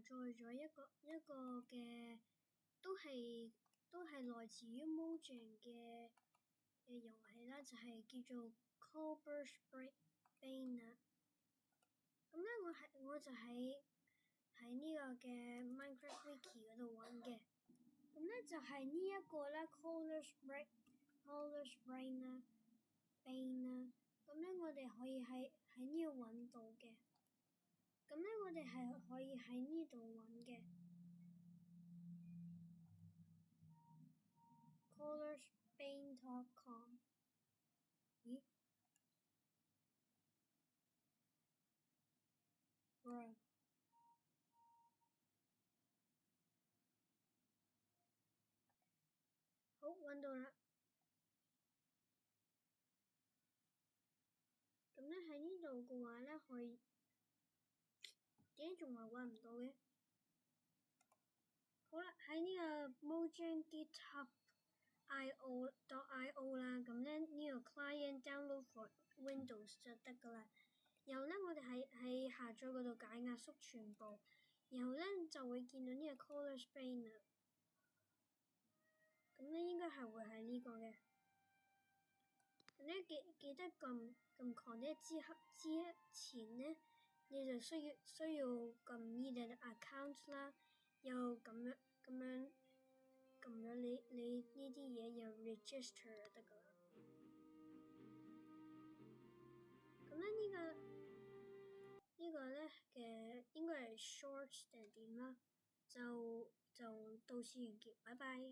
載咗一個嘅都係來自於 Mojang 嘅遊戲啦，就係叫做 Cobalt Bane 啦。咁咧我就喺呢個嘅 Minecraft Wiki 嗰度揾嘅。咁咧就係呢一個啦 Cobalt Bane 啦。咁咧我哋可以喺呢度揾到嘅。咁咧我哋係可以喺呢度揾嘅。colorsbane.com 咦？Bro 好，揾到啦。咁咧喺呢度嘅話咧，可以點解仲係揾唔到嘅？好啦，喺呢個 Mojang GitHub.io 啦，咁咧呢個 client download for Windows 就得噶啦。然後咧，我哋喺下載嗰度解壓縮全部，然後咧就會見到呢個 Cobalt Bane 啦。咁咧應該係會喺呢個嘅。咁咧記得撳 connect 之前咧，你就需要撳你嘅 account 啦，又咁樣撳咗你呢啲嘢，又 register 就得噶啦。咁咧呢個咧嘅應該係 shorts 定點啦，就到此完結，拜拜。